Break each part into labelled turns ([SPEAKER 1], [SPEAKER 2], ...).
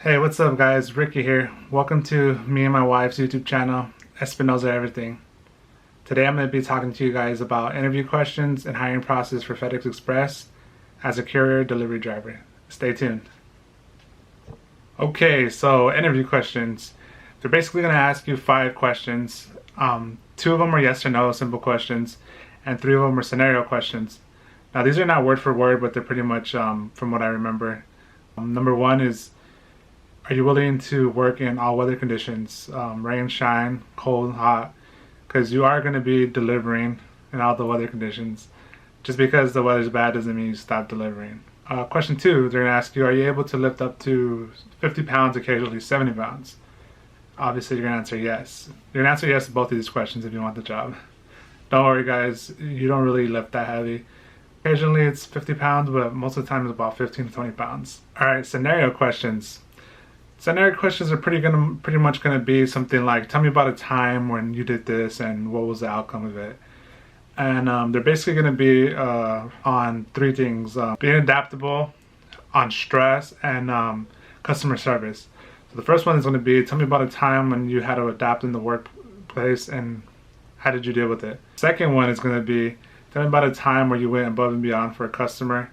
[SPEAKER 1] Hey, what's up guys? Ricky here. Welcome to me and my wife's YouTube channel, Espinoza Everything. Today I'm going to be talking to you guys about interview questions and hiring process for FedEx Express as a courier delivery driver. Stay tuned. Okay, so interview questions. They're basically going to ask you 5 questions. 2 of them are yes or no, simple questions, and 3 of them are scenario questions. Now these are not word for word, but they're pretty much from what I remember. Number 1 is, are you willing to work in all weather conditions, rain, shine, cold, hot? Because you are going to be delivering in all the weather conditions. Just because the weather's bad doesn't mean you stop delivering. Question 2, they're going to ask you, are you able to lift up to 50 pounds, occasionally 70 pounds? Obviously, you're going to answer yes. You're going to answer yes to both of these questions if you want the job. Don't worry, guys. You don't really lift that heavy. Occasionally, it's 50 pounds, but most of the time, it's about 15 to 20 pounds. All right, scenario questions. Scenario questions are pretty much gonna be something like, tell me about a time when you did this and what was the outcome of it. And they're basically gonna be on 3 things: being adaptable, on stress, and customer service. So the first one is gonna be, tell me about a time when you had to adapt in the workplace and how did you deal with it. Second one is gonna be, tell me about a time where you went above and beyond for a customer.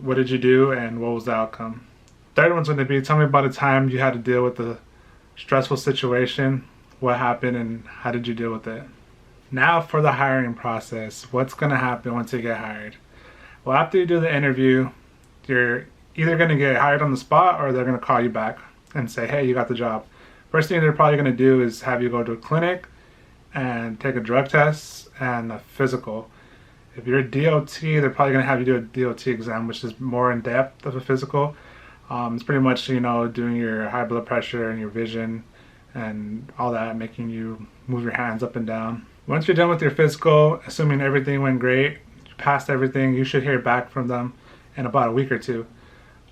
[SPEAKER 1] What did you do and what was the outcome? Third one's going to be, tell me about a time you had to deal with a stressful situation, what happened and how did you deal with it. Now for the hiring process, what's going to happen once you get hired? Well, after you do the interview, you're either going to get hired on the spot or they're going to call you back and say, hey, you got the job. First thing they're probably going to do is have you go to a clinic and take a drug test and a physical. If you're a DOT, they're probably going to have you do a DOT exam, which is more in depth of a physical. It's pretty much, doing your high blood pressure and your vision and all that, making you move your hands up and down. Once you're done with your physical, assuming everything went great, you passed everything, you should hear back from them in about a week or 2.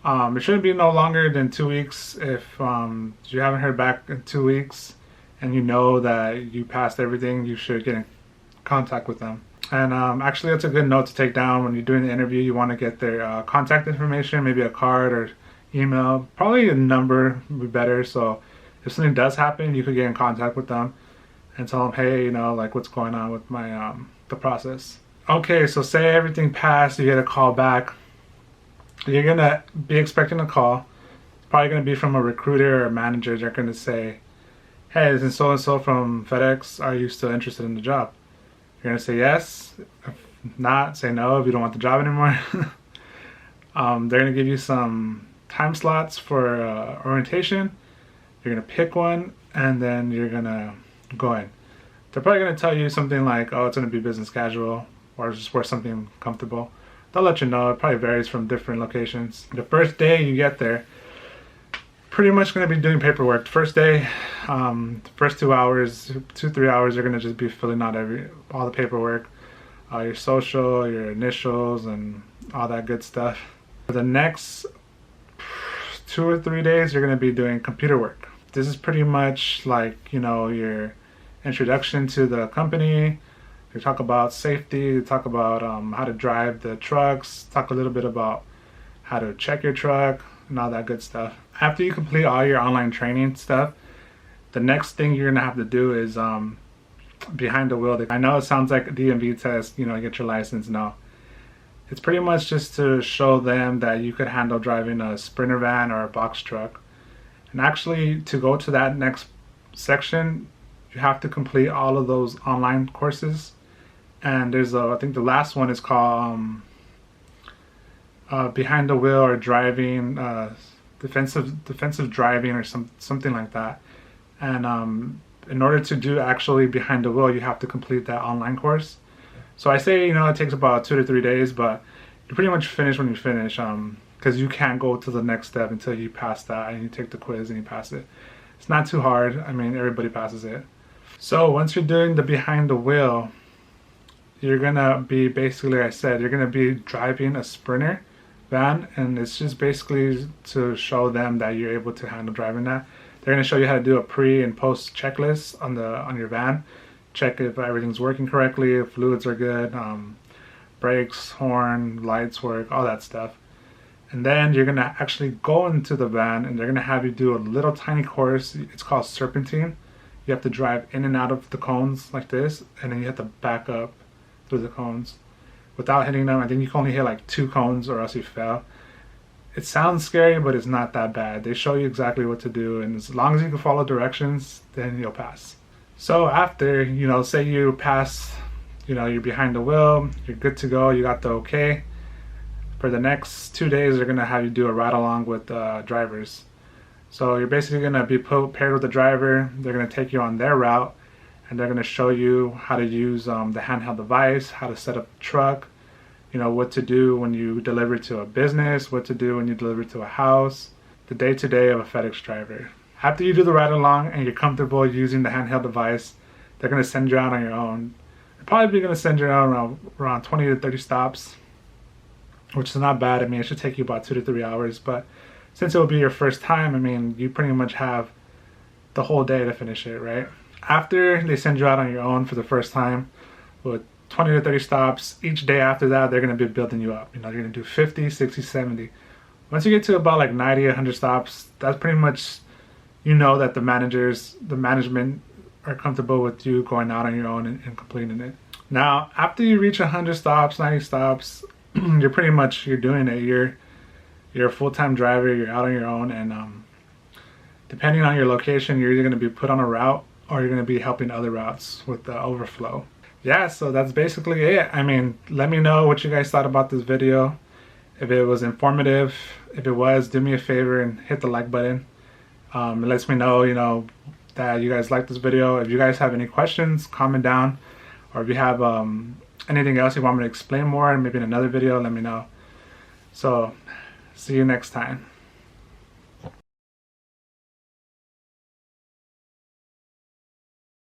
[SPEAKER 1] It shouldn't be no longer than 2 weeks. If you haven't heard back in 2 weeks and you know that you passed everything, you should get in contact with them. And actually, that's a good note to take down when you're doing the interview. You want to get their contact information, maybe a card or email, probably a number would be better, so if something does happen you could get in contact with them and tell them, hey, like what's going on with my the process. Okay, so say everything passed, you get a call back. You're gonna be expecting a call. It's probably gonna be from a recruiter or a manager. They're gonna say, hey, this is so and so from FedEx, are you still interested in the job? You're gonna say yes. If not, say no if you don't want the job anymore. They're gonna give you some time slots for orientation. You're gonna pick one and then you're gonna go in. They're probably gonna tell you something like, oh, it's gonna be business casual or just wear something comfortable. They'll let you know. It probably varies from different locations. The first day you get there, pretty much gonna be doing paperwork. The first day, the first 2 hours, 2-3 hours, you're gonna just be filling out all the paperwork, your social, your initials, and all that good stuff. For the next 2 or 3 days, you're going to be doing computer work. This is pretty much like, your introduction to the company. You talk about safety, you talk about how to drive the trucks, talk a little bit about how to check your truck and all that good stuff. After you complete all your online training stuff, the next thing you're going to have to do is behind the wheel. I know it sounds like a DMV test, get your license. No. It's pretty much just to show them that you could handle driving a Sprinter van or a box truck. And actually, to go to that next section, you have to complete all of those online courses. And there's I think the last one is called behind the wheel or driving, defensive driving or something like that. And in order to do actually behind the wheel, you have to complete that online course. So I say, it takes about 2 to 3 days, but you pretty much finish when you finish, because you can't go to the next step until you pass that and you take the quiz and you pass it. It's not too hard. I mean, everybody passes it. So once you're doing the behind the wheel, you're gonna be basically, like I said, you're gonna be driving a Sprinter van, and it's just basically to show them that you're able to handle driving that. They're gonna show you how to do a pre and post checklist on your van. Check if everything's working correctly, if fluids are good, brakes, horn, lights work, all that stuff. And then you're gonna actually go into the van and they're gonna have you do a little tiny course. It's called serpentine. You have to drive in and out of the cones like this, and then you have to back up through the cones without hitting them. I think you can only hit like 2 cones or else you fail. It sounds scary, but it's not that bad. They show you exactly what to do, and as long as you can follow directions, then you'll pass. So after, say you pass, you're behind the wheel, you're good to go, you got the okay. For the next 2 days, they're gonna have you do a ride along with drivers. So you're basically gonna be paired with the driver. They're gonna take you on their route, and they're gonna show you how to use the handheld device, how to set up the truck, what to do when you deliver to a business, what to do when you deliver to a house, the day-to-day of a FedEx driver. After you do the ride along and you're comfortable using the handheld device, they're gonna send you out on your own. They're probably gonna send you out around 20 to 30 stops, which is not bad. I mean, it should take you about 2 to 3 hours, but since it will be your first time, I mean, you pretty much have the whole day to finish it, right? After they send you out on your own for the first time with 20 to 30 stops, each day after that, they're going to be building you up. You're going to do 50, 60, 70. Once you get to about like 90, 100 stops, that's pretty much, that the management are comfortable with you going out on your own and completing it. Now, after you reach 100 stops, 90 stops, you're doing it. You're a full-time driver, you're out on your own, and depending on your location, you're either going to be put on a route or you're going to be helping other routes with the overflow. Yeah, so that's basically it. I mean, let me know what you guys thought about this video. If it was informative, if it was, do me a favor and hit the like button. It lets me know, that you guys like this video. If you guys have any questions, comment down. Or if you have anything else you want me to explain more, maybe in another video, let me know. So, see you next time.